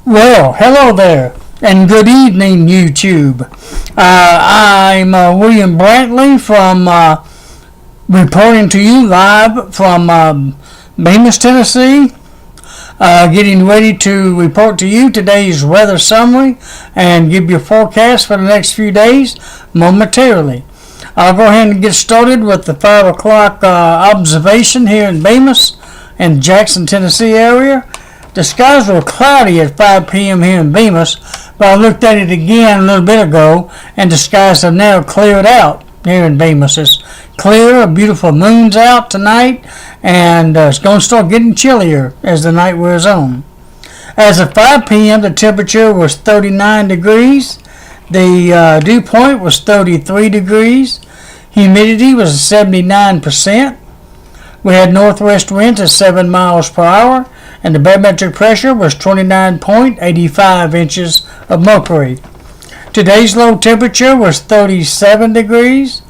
Well, hello there, and good evening, YouTube. I'm William Brantley from reporting to you live from Bemis, Tennessee. Getting ready to report to you today's weather summary and give you a forecast for the next few days momentarily. I'll go ahead and get started with the 5 o'clock observation here in Bemis and Jackson, Tennessee area. The skies were cloudy at 5 p.m. here in Bemis, but I looked at it again a little bit ago, and the skies have now cleared out here in Bemis. It's clear, a beautiful moon's out tonight, and it's going to start getting chillier as the night wears on. As of 5 p.m., the temperature was 39 degrees. The dew point was 33 degrees. Humidity was 79%. We had northwest winds at 7 miles per hour, and the barometric pressure was 29.85 inches of mercury. Today's low temperature was 37 degrees.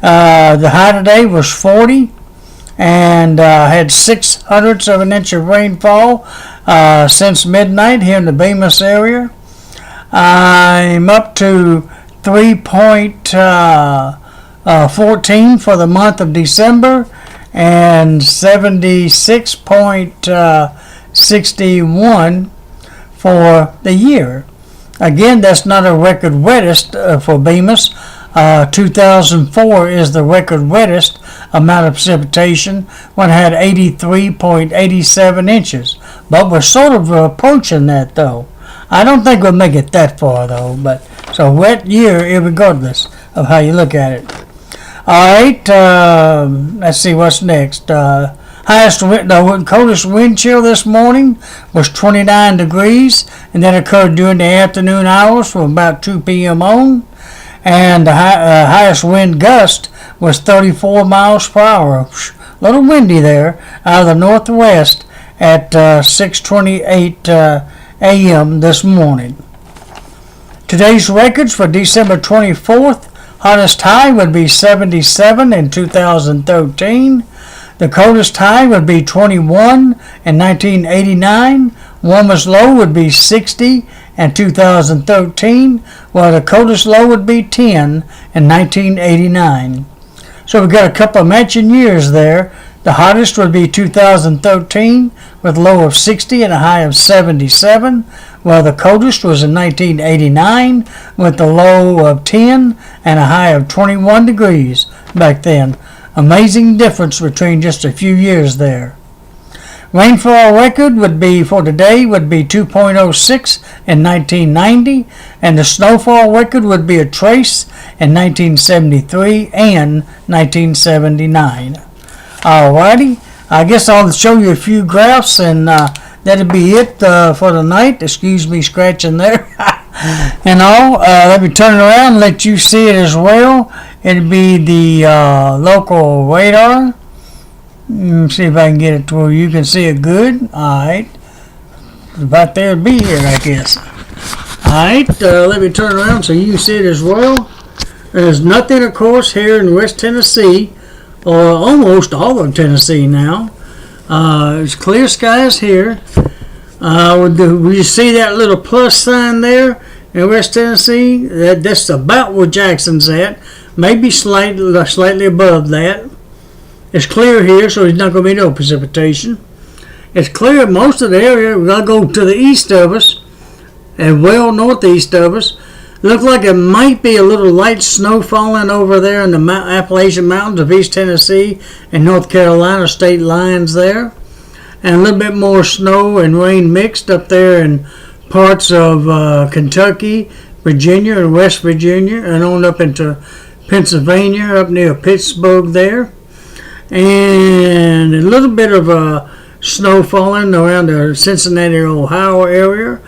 The high today was 40, and had 6/100 of an inch of rainfall since midnight here in the Bemis area. I'm up to 3.14 for the month of December and 76.61 for the year. Again, that's not a record wettest for Bemis. 2004 is the record wettest amount of precipitation when it had 83.87 inches. But we're sort of approaching that though. I don't think we'll make it that far though, but it's a wet year regardless of how you look at it. Alright, let's see what's next. Coldest wind chill this morning was 29 degrees, and that occurred during the afternoon hours from about 2 p.m. on. And the highest wind gust was 34 miles per hour. A little windy there out of the northwest at 6:28 a.m. this morning. Today's records for December 24th. Hottest high would be 77 in 2013. The coldest high would be 21 in 1989. Warmest low would be 60 in 2013, while the coldest low would be 10 in 1989. So we've got a couple of matching years there. The hottest would be 2013 with a low of 60 and a high of 77, while the coldest was in 1989 with a low of 10 and a high of 21 degrees back then. Amazing difference between just a few years there. Rainfall record would be for today would be 2.06 in 1990, and the snowfall record would be a trace in 1973 and 1979. Alrighty, I guess I'll show you a few graphs, and that'll be it for the night. Excuse me scratching there. And all, let me turn it around and let you see it as well. It'll be the local radar. See if I can get it to where you can see it good. Alright. About there to be here, I guess. Alright, let me turn it around so you can see it as well. There's nothing, of course, here in West Tennessee, or almost all of Tennessee now. There's clear skies here. Will you see that little plus sign there in West Tennessee? That's about where Jackson's at. Maybe slightly above that. It's clear here, so there's not going to be no precipitation. It's clear most of the area. We're going to go to the east of us and well northeast of us. Looks like it might be a little light snow falling over there in the Appalachian Mountains of East Tennessee and North Carolina state lines there. And a little bit more snow and rain mixed up there in parts of Kentucky, Virginia, and West Virginia, and on up into Pennsylvania, up near Pittsburgh there. And a little bit of snow falling around the Cincinnati, Ohio area,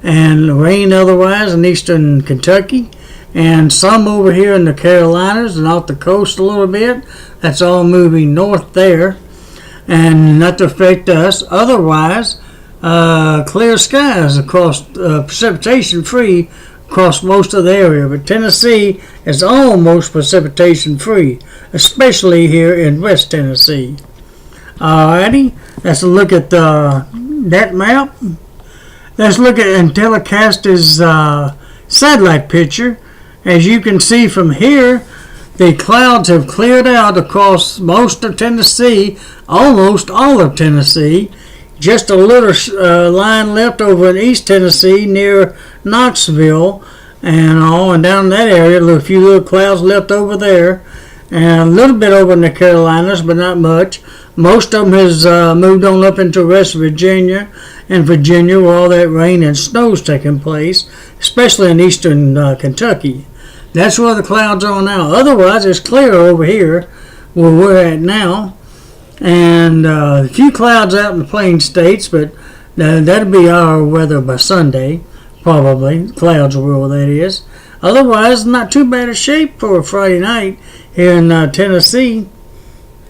and rain otherwise in eastern Kentucky, and some over here in the Carolinas and off the coast a little bit. That's all moving north there, and not to affect us. Otherwise, clear skies across, precipitation free across most of the area, but Tennessee is almost precipitation free, especially here in West Tennessee. Alrighty, let's look at that map. Let's look at and telecast his satellite picture. As you can see from here, the clouds have cleared out across most of Tennessee, almost all of Tennessee. Just a little line left over in East Tennessee near Knoxville and down in that area. A few little clouds left over there, and a little bit over in the Carolinas, but not much. Most of them has moved on up into West Virginia and Virginia, where all that rain and snow is taking place, especially in eastern Kentucky. That's where the clouds are now. Otherwise, it's clear over here where we're at now. And a few clouds out in the plain states, but that'll be our weather by Sunday, probably. Clouds rule, that is. Otherwise, not too bad a shape for a Friday night here in Tennessee.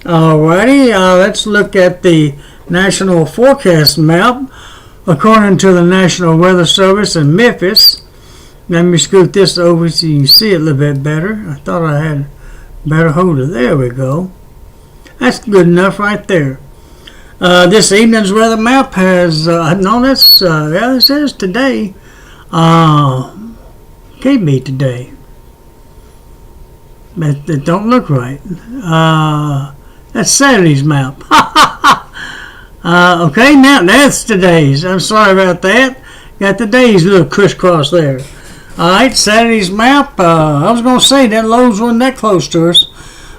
Alrighty, let's look at the National Forecast map. According to the National Weather Service in Memphis, let me scoot this over so you can see it a little bit better. I thought I had better hold of it. There we go. That's good enough right there. This evening's weather map has, it says today. Can't be today. It don't look right. That's Saturday's map. Okay, now that's today's. I'm sorry about that. Got the days a little crisscross there. Alright, Saturday's map. I was going to say that Lowe's wasn't that close to us.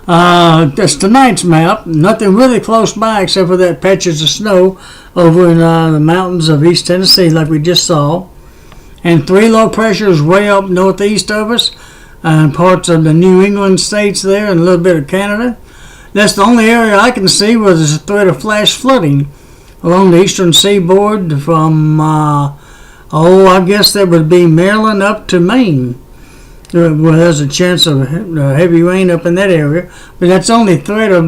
That's tonight's map. Nothing really close by except for that patches of snow over in the mountains of East Tennessee like we just saw. And 3 low pressures way up northeast of us and parts of the New England states there and a little bit of Canada. That's the only area I can see where there's a threat of flash flooding along the eastern seaboard from I guess that would be Maryland up to Maine. Well, there's a chance of heavy rain up in that area, but that's only threat of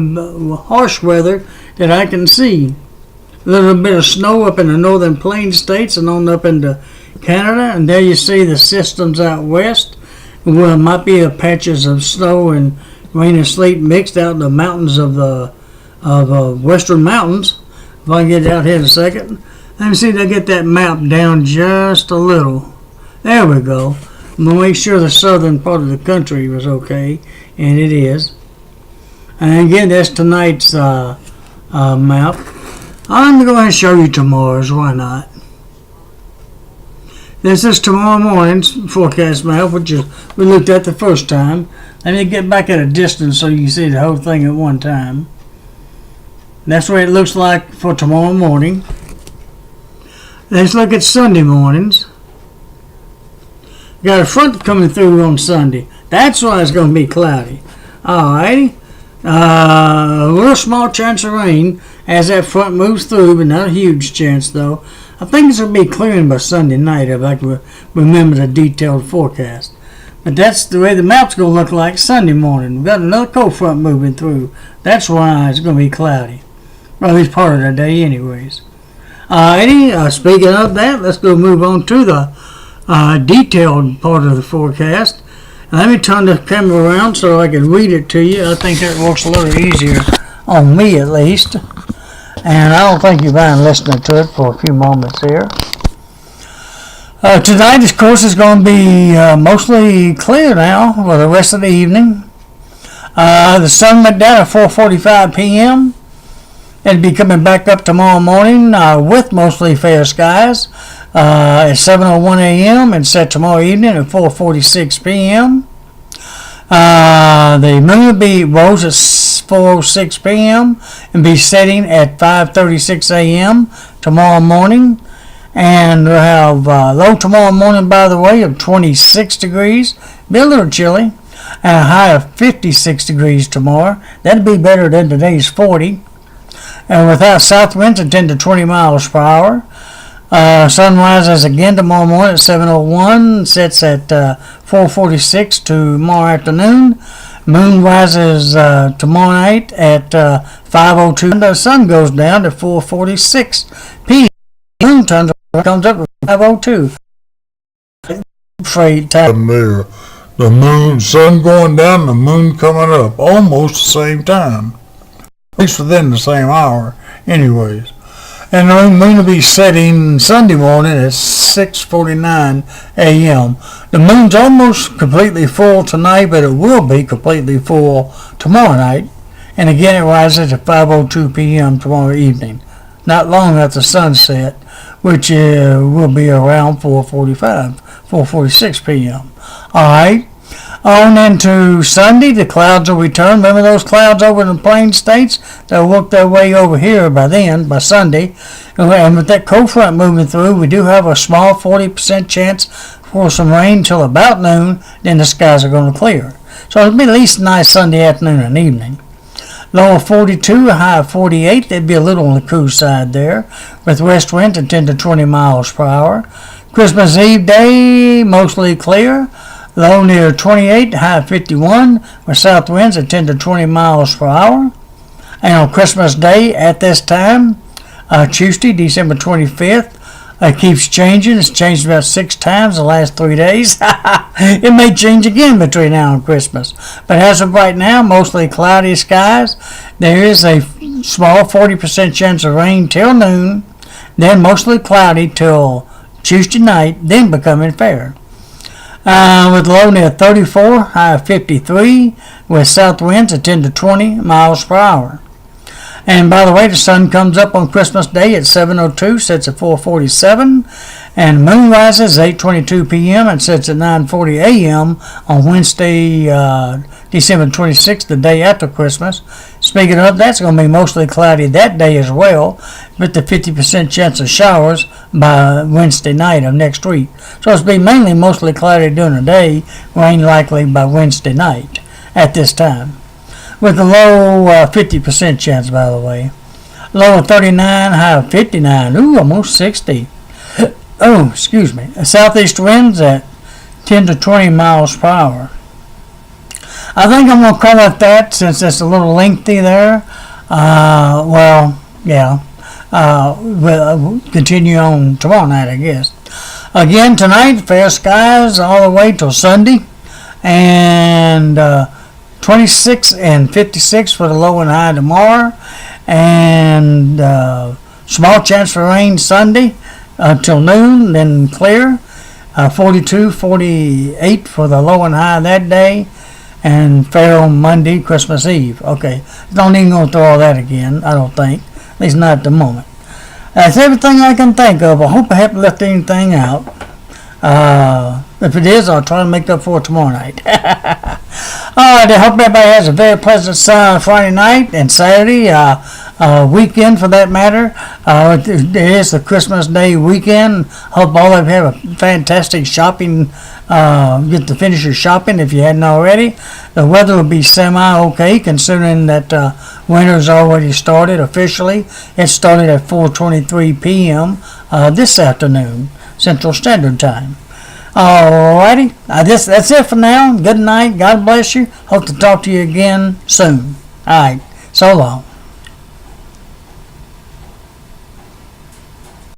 harsh weather that I can see. A little bit of snow up in the northern plain states and on up into Canada, and there you see the systems out west. Well, it might be patches of snow and rain and sleet mixed out in the mountains of the western mountains. If I can get it out here in a second. Let me see if I get that map down just a little. There we go. I'm going to make sure the southern part of the country was okay, and it is. And again, that's tonight's map. I'm going to go ahead and show you tomorrow's. Why not? This is tomorrow morning's forecast map, which we looked at the first time. Let me get back at a distance so you can see the whole thing at one time. That's what it looks like for tomorrow morning. Let's look at Sunday mornings. Got a front coming through on Sunday. That's why it's going to be cloudy. Alrighty. A little small chance of rain as that front moves through, but not a huge chance though. I think it's going to be clearing by Sunday night if I can remember the detailed forecast. But that's the way the map's going to look like Sunday morning. We've got another cold front moving through. That's why it's going to be cloudy. Well, at least part of the day anyways. Speaking of that, let's go move on to the detailed part of the forecast. Let me turn the camera around so I can read it to you. I think that works a little easier on me at least. And I don't think you mind listening to it for a few moments here. Tonight, of course, is going to be mostly clear now for the rest of the evening. The sun went down at 4:45 p.m. It'll be coming back up tomorrow morning with mostly fair skies at 7:01 a.m. and set tomorrow evening at 4:46 p.m. The moon will rose at 4:06 p.m. and be setting at 5:36 a.m. tomorrow morning. And we'll have low tomorrow morning, by the way, of 26 degrees. Be a little chilly. And a high of 56 degrees tomorrow. That'd be better than today's 40. And without south winds at 10 to 20 miles per hour. Sun rises again tomorrow morning at 7:01, sets at 4:46 tomorrow afternoon. Moon rises tomorrow night at 5:02. And the sun goes down to 4:46 p.m. Moon comes up at 5:02. Freight time there. The moon, sun going down, the moon coming up, almost the same time. At least within the same hour, anyways. And the moon will be setting Sunday morning at 6:49 a.m. The moon's almost completely full tonight, but it will be completely full tomorrow night. And again, it rises at 5:02 p.m. tomorrow evening, not long after sunset, which will be around 4:46 p.m. All right. On into Sunday, the clouds will return. Remember those clouds over in the plain states? They'll work their way over here by Sunday. And with that cold front moving through, we do have a small 40% chance for some rain till about noon. Then the skies are going to clear. So it'll be at least a nice Sunday afternoon and evening. Low of 42, a high of 48. They'd be a little on the cool side there, with west winds at 10 to 20 miles per hour. Christmas Eve day, mostly clear. Low near 28, high of 51, with south winds at 10 to 20 miles per hour. And on Christmas Day at this time, Tuesday, December 25th, it keeps changing. It's changed about 6 times the last 3 days. It may change again between now and Christmas. But as of right now, mostly cloudy skies. There is a small 40% chance of rain till noon, then mostly cloudy till Tuesday night, then becoming fair. With low near 34, high of 53, with south winds at 10 to 20 miles per hour. And by the way, the sun comes up on Christmas Day at 7:02, sets at 4:47, and moon rises 8:22 p.m. and sets at 9:40 a.m. on Wednesday, December 26th, the day after Christmas. Speaking of, that's going to be mostly cloudy that day as well, with the 50% chance of showers by Wednesday night of next week. So it's been mainly mostly cloudy during the day, rain likely by Wednesday night at this time. With a low 50% chance, by the way. Low of 39, high of 59. Ooh, almost 60. Oh, excuse me. Southeast winds at 10 to 20 miles per hour. I think I'm going to call it that since it's a little lengthy there. We'll continue on tomorrow night, I guess. Again, tonight, fair skies all the way till Sunday. And 26 and 56 for the low and high tomorrow, and small chance for rain Sunday till noon, then clear. 42, 48 for the low and high that day, and fair on Monday, Christmas Eve. Okay, don't even go through all that again, I don't think, at least not at the moment. That's everything I can think of. I hope I haven't left anything out. If it is, I'll try to make up for it tomorrow night. Alright, I hope everybody has a very pleasant Friday night and Saturday, weekend for that matter. It is the Christmas Day weekend. Hope all of you have a fantastic shopping, get to finish your shopping if you hadn't already. The weather will be semi-okay considering that winter's already started officially. It started at 4:23 p.m. This afternoon, Central Standard Time. Alrighty, that's it for now. Good night. God bless you. Hope to talk to you again soon. Alright, so long.